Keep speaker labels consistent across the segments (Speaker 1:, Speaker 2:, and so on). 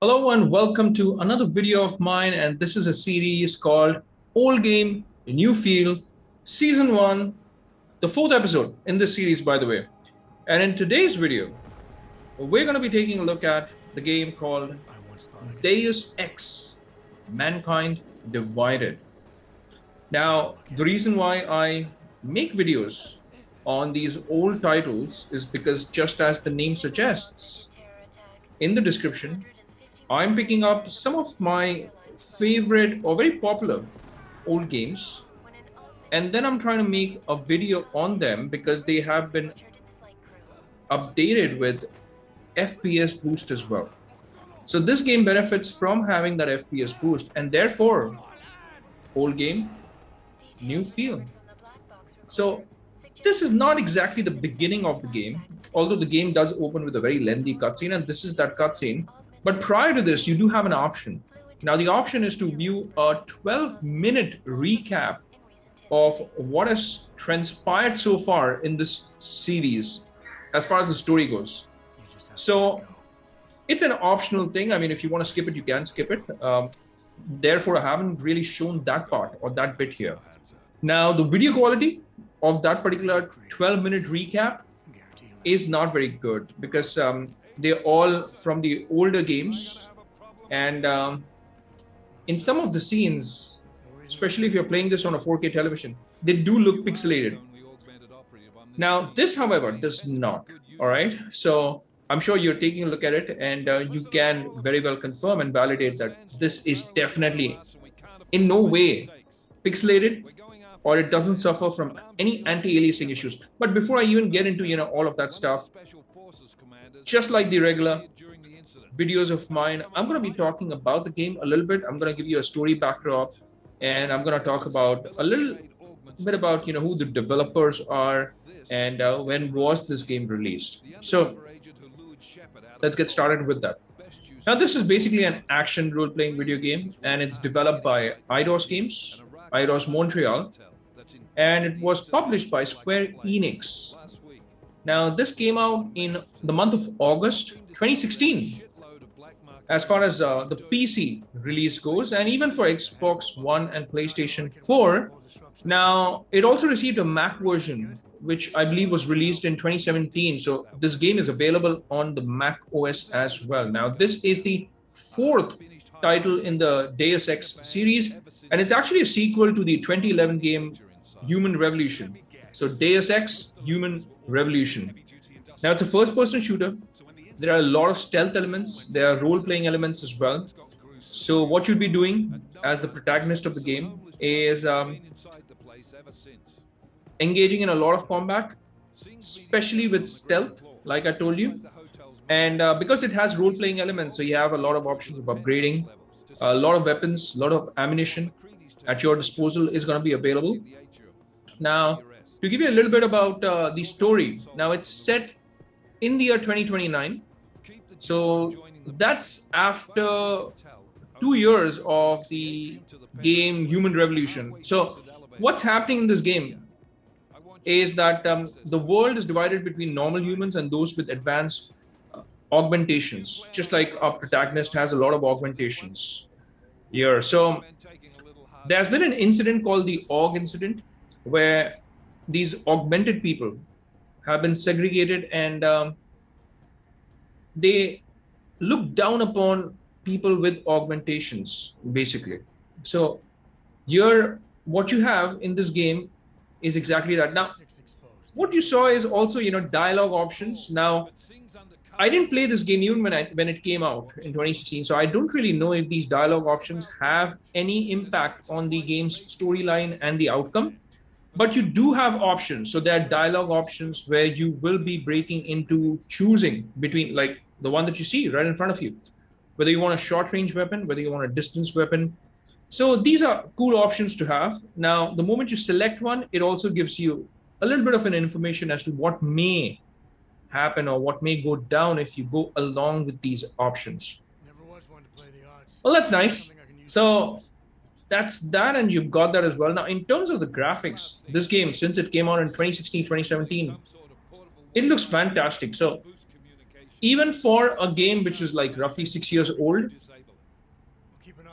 Speaker 1: Hello and welcome to another video of mine, and this is a series called Old Game, New Feel, Season 1, the fourth episode in this series, by the way. And in today's video, we're going to be taking a look at the game called Deus Ex, Mankind Divided. Now, the reason why I make videos on these old titles is because, just as the name suggests, in the description, I'm picking up some of my favorite or very popular old games, and then I'm trying to make a video on them because they have been updated with FPS Boost as well. So this game benefits from having that FPS Boost, and therefore, old game, new feel. So this is not exactly the beginning of the game, although the game does open with a very lengthy cutscene, and this is that cutscene. But prior to this, you do have an option. Now, the option is to view a 12-minute recap of what has transpired so far in this series as far as the story goes. So it's an optional thing. I mean, if you want to skip it, you can skip it. Therefore, I haven't really shown that part or that bit here. Now, the video quality of that particular 12-minute recap is not very good because they're all from the older games, and in some of the scenes, especially if you're playing this on a 4K television, they do look pixelated. Now, this, however, does not. All right, so I'm sure you're taking a look at it, and you can very well confirm and validate that this is definitely in no way pixelated, or it doesn't suffer from any anti-aliasing issues. But before I even get into all of that stuff, just like the regular videos of mine, I'm going to be talking about the game a little bit. I'm going to give you a story backdrop, and I'm going to talk about a little bit about who the developers are and when was this game released. So let's get started with that. Now, this is basically an action role-playing video game, and it's developed by Eidos Montréal, and it was published by Square Enix. Now, this came out in the month of August 2016, as far as the PC release goes, and even for Xbox One and PlayStation 4. Now, it also received a Mac version, which I believe was released in 2017. So this game is available on the Mac OS as well. Now, this is the fourth title in the Deus Ex series, and it's actually a sequel to the 2011 game Human Revolution. So Deus Ex Human Revolution. Now, it's a first-person shooter. There are a lot of stealth elements. There are role-playing elements as well. So what you'll be doing as the protagonist of the game is engaging in a lot of combat, especially with stealth, like I told you. And because it has role-playing elements, so you have a lot of options of upgrading. A lot of weapons, a lot of ammunition at your disposal is going to be available. Now, to give you a little bit about the story, now it's set in the year 2029. So that's after 2 years of the game Human Revolution. So what's happening in this game is that the world is divided between normal humans and those with advanced augmentations, just like our protagonist has a lot of augmentations here. So there's been an incident called the Aug incident, where these augmented people have been segregated, and they look down upon people with augmentations, basically. So here, what you have in this game is exactly that. Now, what you saw is also, dialogue options. Now, I didn't play this game even when it came out in 2016, so I don't really know if these dialogue options have any impact on the game's storyline and the outcome. But you do have options. So there are dialogue options where you will be breaking into choosing between, like the one that you see right in front of you, whether you want a short range weapon, whether you want a distance weapon. So these are cool options to have. Now, the moment you select one, it also gives you a little bit of an information as to what may happen or what may go down if you go along with these options. Well, that's nice. So that's that, and you've got that as well. Now, in terms of the graphics, this game, since it came out in 2016, 2017, it looks fantastic. So even for a game which is like roughly 6 years old,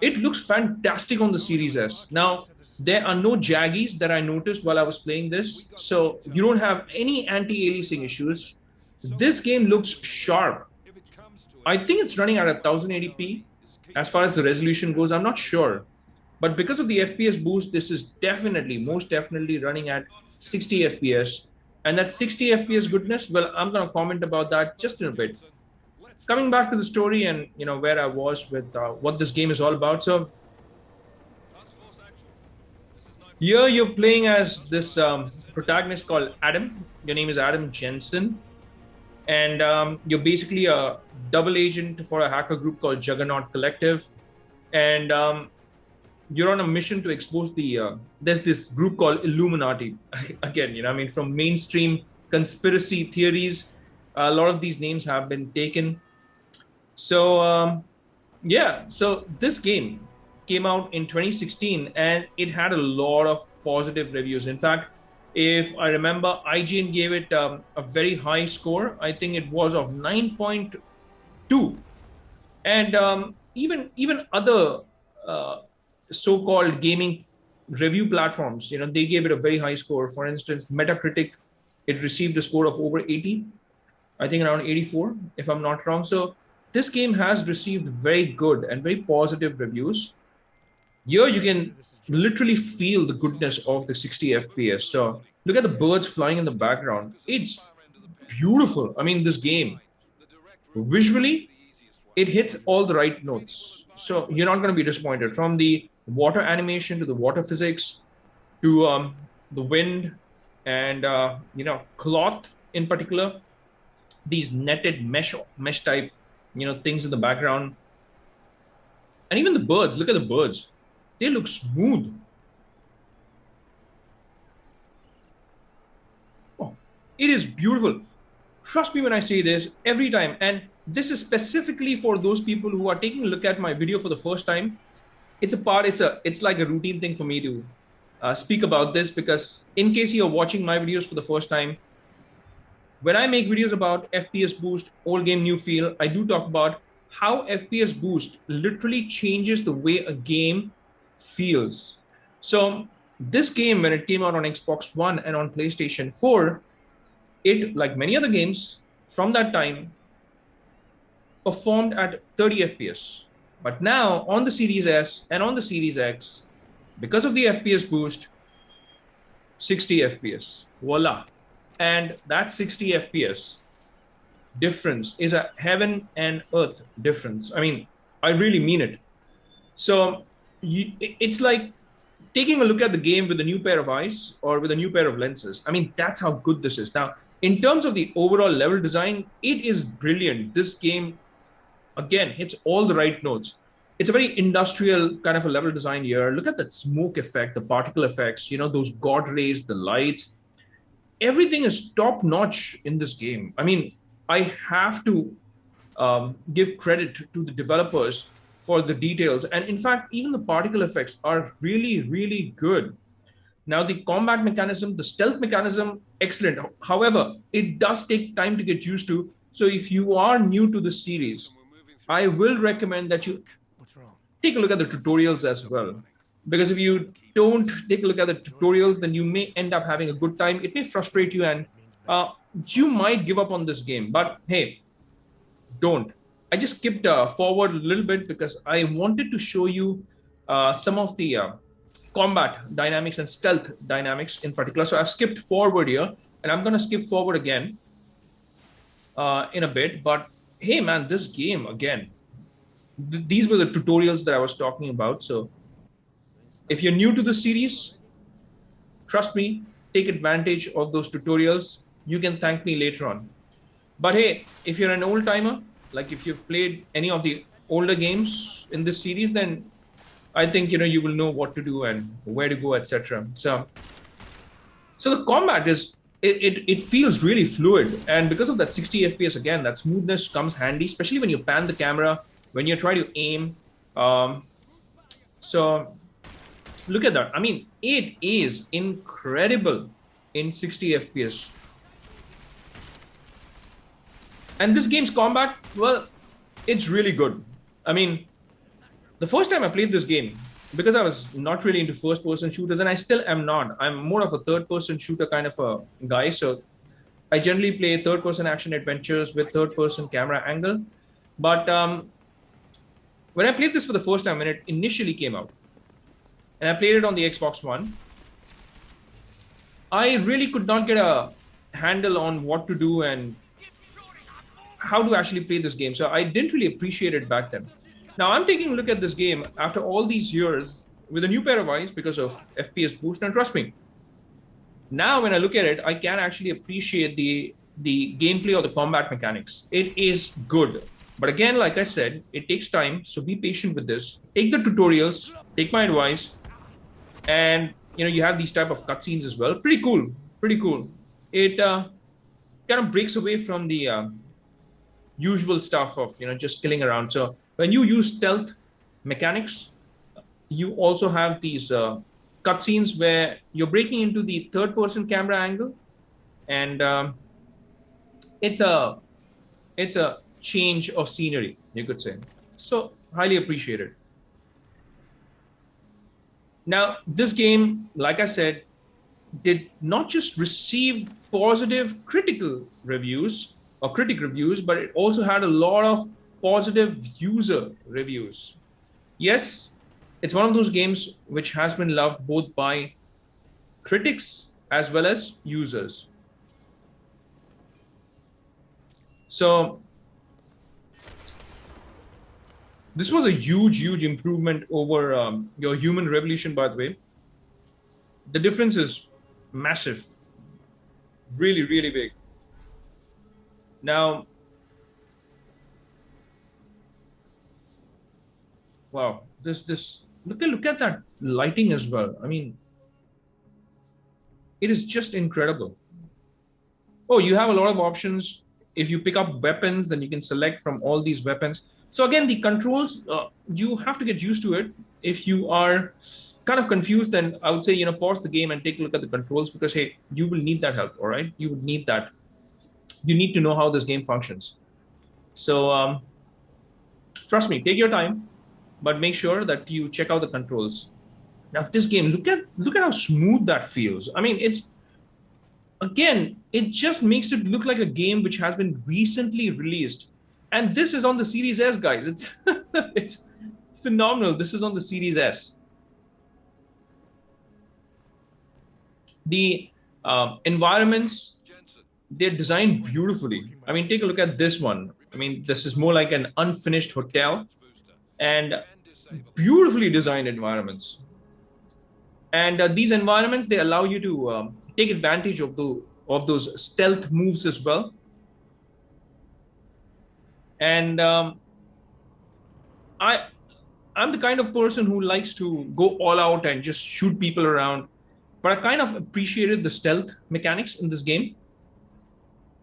Speaker 1: it looks fantastic on the Series S. Now, there are no jaggies that I noticed while I was playing this, so you don't have any anti-aliasing issues. This game looks sharp. I think it's running at 1080p. As far as the resolution goes, I'm not sure. But because of the FPS boost, this is definitely, most definitely running at 60 FPS. And that 60 FPS goodness, well, I'm going to comment about that just in a bit. Coming back to the story and where I was with what this game is all about. So here you're playing as this protagonist called Adam. Your name is Adam Jensen. And you're basically a double agent for a hacker group called Juggernaut Collective. And you're on a mission to expose there's this group called Illuminati. Again, from mainstream conspiracy theories, a lot of these names have been taken. So, so this game came out in 2016 and it had a lot of positive reviews. In fact, if I remember, IGN gave it a very high score. I think it was of 9.2. And even other so-called gaming review platforms, they gave it a very high score. For instance, Metacritic, it received a score of over 80. I think around 84, if I'm not wrong. So this game has received very good and very positive reviews. Here you can literally feel the goodness of the 60 FPS. So look at the birds flying in the background. It's beautiful. I mean, this game, visually, it hits all the right notes. So you're not going to be disappointed. From the water animation to the water physics to the wind and, cloth in particular, these netted mesh type, things in the background. And even the birds, look at the birds. They look smooth. Oh, it is beautiful. Trust me when I say this every time. And this is specifically for those people who are taking a look at my video for the first time. It's like a routine thing for me to speak about this, because in case you're watching my videos for the first time, when I make videos about FPS Boost, old game, new feel, I do talk about how FPS Boost literally changes the way a game feels. So this game, when it came out on Xbox One and on PlayStation 4, it, like many other games from that time, performed at 30 FPS. But now on the Series S and on the Series X, because of the FPS boost, 60 FPS. Voila. And that 60 FPS difference is a heaven and earth difference. I mean, I really mean it. So it's like taking a look at the game with a new pair of eyes or with a new pair of lenses. I mean, that's how good this is. Now, in terms of the overall level design, it is brilliant. This game, again, hits all the right notes. It's a very industrial kind of a level design here. Look at that smoke effect, the particle effects, those God rays, the lights. Everything is top notch in this game. I mean, I have to give credit to the developers for the details. And in fact, even the particle effects are really, really good. Now, the combat mechanism, the stealth mechanism, excellent. However, it does take time to get used to. So if you are new to the series, I will recommend that you take a look at the tutorials as well. Because if you don't take a look at the tutorials, then you may end up having a good time. It may frustrate you and you might give up on this game. But hey, don't. I just skipped forward a little bit because I wanted to show you some of the combat dynamics and stealth dynamics in particular. So I've skipped forward here, and I'm going to skip forward again in a bit. But hey, man, this game, again, these were the tutorials that I was talking about. So if you're new to the series, trust me, take advantage of those tutorials. You can thank me later on. But hey, if you're an old timer, like if you've played any of the older games in this series, then I think you will know what to do and where to go, etc. So the combat is it feels really fluid, and because of that 60 FPS, again, that smoothness comes handy, especially when you pan the camera, when you're trying to aim. So look at that. I mean, it is incredible in 60 FPS. And this game's combat, well, it's really good. I mean, the first time I played this game, because I was not really into first-person shooters, and I still am not. I'm more of a third-person shooter kind of a guy. So I generally play third-person action adventures with third-person camera angle. But when I played this for the first time, when it initially came out, and I played it on the Xbox One, I really could not get a handle on what to do and how to actually play this game. So I didn't really appreciate it back then. Now I'm taking a look at this game after all these years with a new pair of eyes because of FPS Boost, and trust me, now when I look at it, I can actually appreciate the gameplay or the combat mechanics. It is good. But again, like I said, it takes time. So be patient with this. Take the tutorials, take my advice, and you have these type of cutscenes as well. Pretty cool. Pretty cool. It kind of breaks away from the usual stuff of just killing around. So when you use stealth mechanics, you also have these cutscenes where you're breaking into the third-person camera angle, and it's a change of scenery, you could say. So highly appreciated. Now, this game, like I said, did not just receive positive critical reviews or critic reviews, but it also had a lot of positive user reviews. Yes, it's one of those games which has been loved both by critics as well as users. So this was a huge improvement over your Human Revolution, by the way. The difference is massive, really big. Now, wow, this look at that lighting as well. I mean, it is just incredible. Oh, you have a lot of options. If you pick up weapons, then you can select from all these weapons. So again, the controls, you have to get used to it. If you are kind of confused, then I would say, pause the game and take a look at the controls, because, hey, you will need that help, all right? You would need that. You need to know how this game functions. So trust me, take your time, but make sure that you check out the controls. Now, this game, look at how smooth that feels. I mean, it just makes it look like a game which has been recently released. And this is on the Series S, guys. It's phenomenal. This is on the Series S. The environments, they're designed beautifully. I mean, take a look at this one. I mean, this is more like an unfinished hotel, and beautifully designed environments. And these environments, they allow you to take advantage of those stealth moves as well. And I'm the kind of person who likes to go all out and just shoot people around. But I kind of appreciated the stealth mechanics in this game.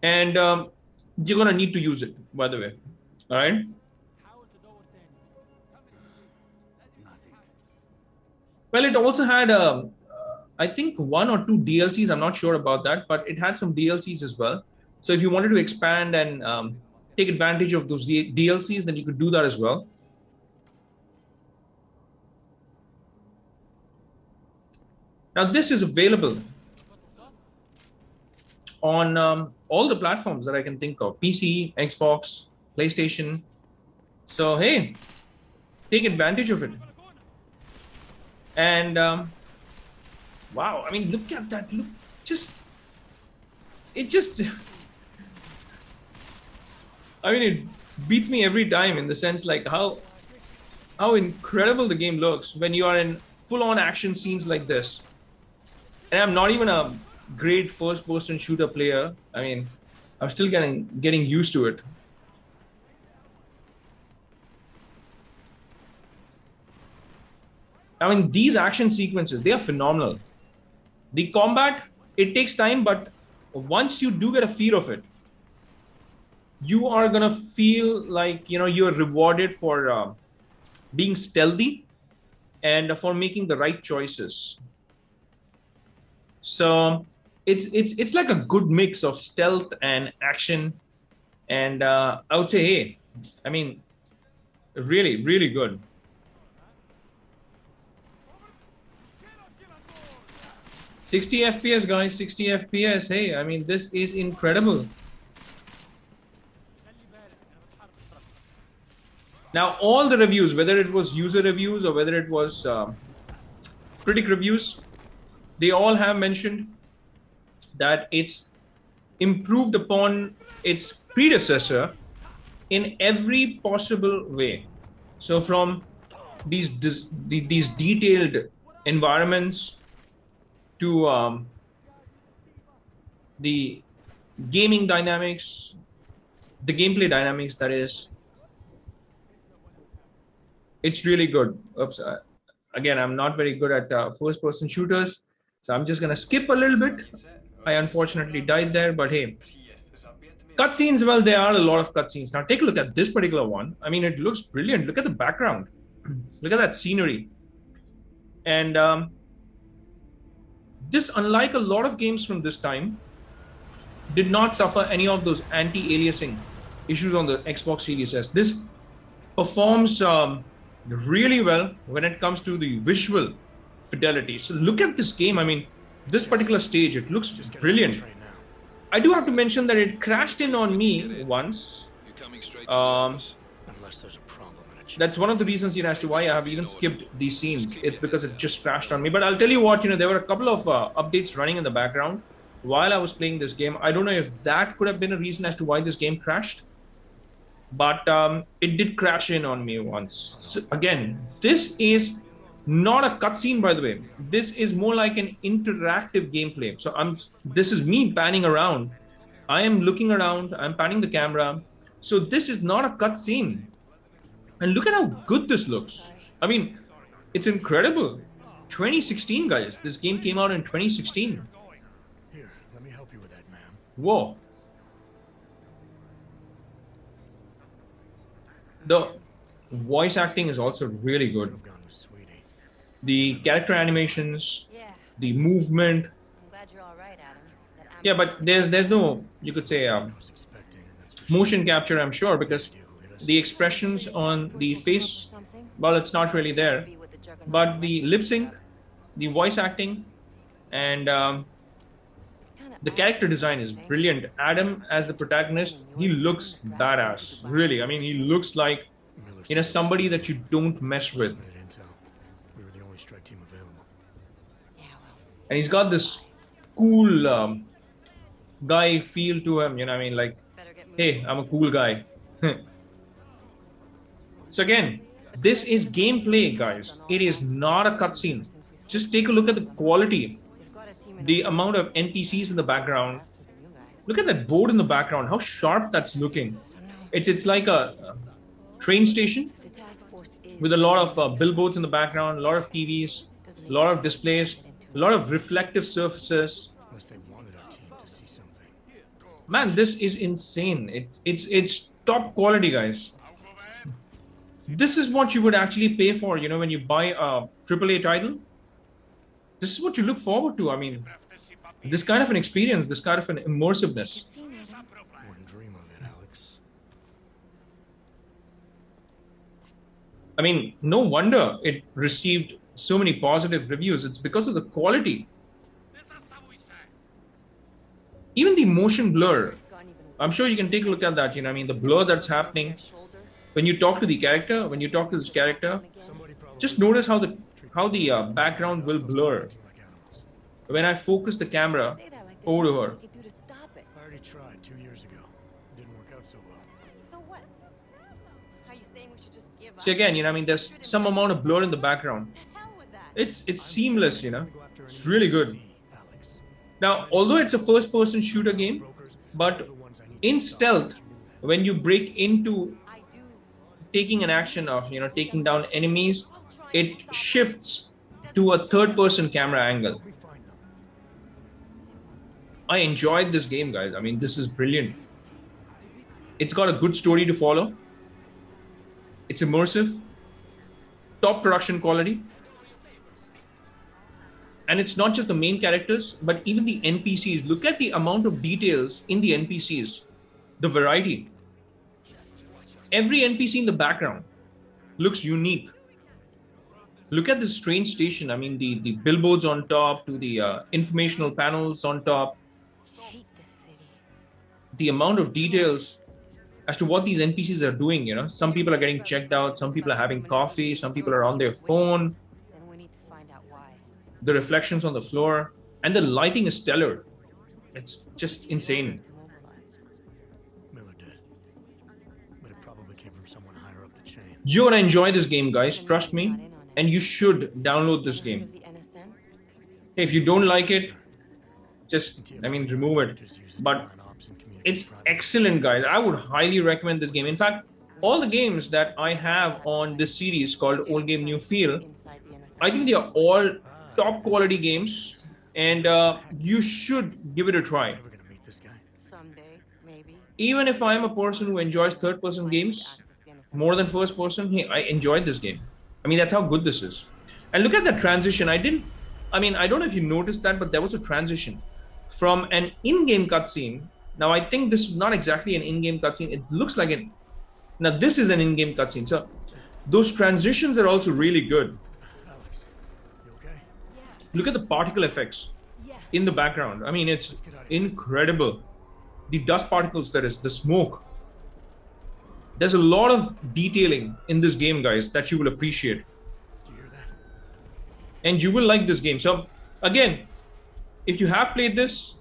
Speaker 1: And you're going to need to use it, by the way. All right? Well, it also had, I think, 1 or 2 DLCs. I'm not sure about that, but it had some DLCs as well. So if you wanted to expand and take advantage of those DLCs, then you could do that as well. Now, this is available on all the platforms that I can think of: PC, Xbox, PlayStation. So, hey, take advantage of it. And wow, I mean, look at that. Look, I mean, it beats me every time, in the sense like how incredible the game looks when you are in full-on action scenes like this. And I'm not even a great first-person shooter player. I mean, I'm still getting used to it. I mean, these action sequences, they are phenomenal. The combat, it takes time, but once you do get a feel of it, you are going to feel like, you're rewarded for being stealthy and for making the right choices. So it's like a good mix of stealth and action. And I would say, hey, I mean, really, really good. "60 FPS, guys, 60 FPS. Hey, I mean, this is incredible." Now, all the reviews, whether it was user reviews or whether it was critic reviews, they all have mentioned that it's improved upon its predecessor in every possible way. So from these detailed environments to the gaming dynamics, the gameplay dynamics, that is, it's really good. Oops, again, I'm not very good at first-person shooters, so I'm just gonna skip a little bit. I unfortunately died there, but hey. Cutscenes, well, there are a lot of cutscenes. Now take a look at this particular one. I mean, it looks brilliant. Look at the background. Look at that scenery. And this, unlike a lot of games from this time, did not suffer any of those anti-aliasing issues on the Xbox Series S. This performs really well when it comes to the visual fidelity. So look at this game. I mean, this particular stage, it looks brilliant. I do have to mention that it crashed in on me once. That's one of the reasons, as to why I have even skipped these scenes. It's because it just crashed on me. But I'll tell you what, there were a couple of updates running in the background while I was playing this game. I don't know if that could have been a reason as to why this game crashed. But it did crash in on me once. So again, this is not a cutscene, by the way. This is more like an interactive gameplay. So this is me panning around. I am looking around. I'm panning the camera. So this is not a cutscene. And look at how good this looks. I mean, it's incredible. 2016, guys. This game came out in 2016.
Speaker 2: Here, let me help you with that, ma'am.
Speaker 1: Whoa. The voice acting is also really good. The character animations, the movement.
Speaker 3: I'm glad you're all right, Adam.
Speaker 1: Yeah, but there's no, you could say, motion capture, I'm sure, because the expressions on the face, well, it's not really there. But the lip sync, the voice acting, and the character design is brilliant. Adam, as the protagonist, he looks badass. Really, I mean, he looks like, somebody that you don't mess with. And he's got this cool guy feel to him, I mean, like, hey, I'm a cool guy. So again, this is gameplay, guys. It is not a cutscene. Just take a look at the quality, the amount of NPCs in the background. Look at that board in the background, how sharp that's looking. It's like a train station with a lot of billboards in the background, a lot of TVs, a lot of displays, a lot of reflective surfaces. Man, this is insane. It's top quality, guys. This is what you would actually pay for, when you buy a AAA title. This is what you look forward to. I mean, this kind of an experience, this kind of an immersiveness.
Speaker 2: Wouldn't dream of it, Alex.
Speaker 1: I mean, no wonder it received so many positive reviews. It's because of the quality. Even the motion blur, I'm sure you can take a look at that. I mean, the blur that's happening when you talk to the character, when you talk to this character, just notice how the background will blur when I focus the camera over to her.
Speaker 2: I already tried 2 years ago. It didn't work out so well.
Speaker 3: So what? Are you saying we should just give up?
Speaker 1: So again, I mean, there's some amount of blur in the background.
Speaker 3: The hell with that.
Speaker 1: It's seamless, It's really good. Now, although it's a first-person shooter game, but in stealth, when you break into taking an action of, taking down enemies, it shifts to a third-person camera angle. I enjoyed this game, guys. I mean, this is brilliant. It's got a good story to follow. It's immersive, top production quality. And it's not just the main characters, but even the NPCs. Look at the amount of details in the NPCs, the variety. Every NPC in the background looks unique. Look at this train station. I mean, the billboards on top to the informational panels on top.
Speaker 3: Hate this city.
Speaker 1: The amount of details as to what these NPCs are doing, you know. Some people are getting checked out. Some people are having coffee. Some people are on their phone.
Speaker 3: Then we need to find out why.
Speaker 1: The reflections on the floor. And the lighting is stellar. It's just insane.
Speaker 3: To mobilize.
Speaker 2: Miller did. But it probably came from someone higher up the chain.
Speaker 1: You're gonna enjoy this game, guys. Trust me. And you should download this game.
Speaker 3: The NSN?
Speaker 1: If you don't like it, just, I mean, remove it. But it's excellent, guys. I would highly recommend this game. In fact, all the games that I have on this series called Old Game New Feel, I think they are all top quality games. And you should give it a try.
Speaker 2: Ever gonna meet this guy?
Speaker 3: Someday, maybe.
Speaker 1: Even if I'm a person who enjoys third-person games more than first-person, hey, I enjoyed this game. I mean, that's how good this is. And look at that transition. I don't know if you noticed that, but there was a transition from an in-game cutscene. Now, I think this is not exactly an in-game cutscene. It looks like it. Now, this is an in-game cutscene. So those transitions are also really good.
Speaker 2: Alex, you okay?
Speaker 1: Look at the particle effects in the background. I mean, it's incredible. The dust particles, that is, the smoke. There's a lot of detailing in this game, guys, that you will appreciate.
Speaker 2: Do you hear that?
Speaker 1: And you will like this game. So, again, if you have played this,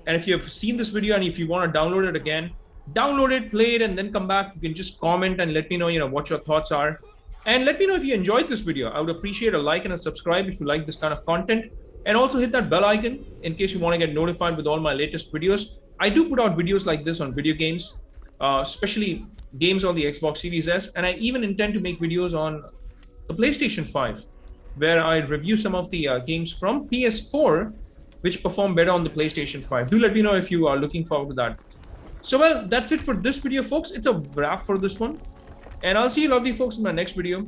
Speaker 1: and if you have seen this video and if you want to download it again, download it, play it, and then come back. You can just comment and let me know, what your thoughts are. And let me know if you enjoyed this video. I would appreciate a like and a subscribe if you like this kind of content. And also hit that bell icon in case you want to get notified with all my latest videos. I do put out videos like this on video games, especially games on the Xbox Series S. And I even intend to make videos on the PlayStation 5, where I review some of the games from PS4, which perform better on the PlayStation 5. Do let me know if you are looking forward to that. So, well, that's it for this video, folks. It's a wrap for this one. And I'll see you lovely folks in my next video.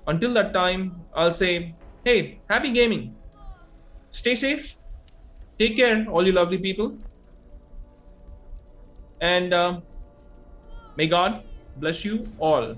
Speaker 1: Until that time, I'll say, hey, happy gaming. Stay safe. Take care, all you lovely people. And may God bless you all.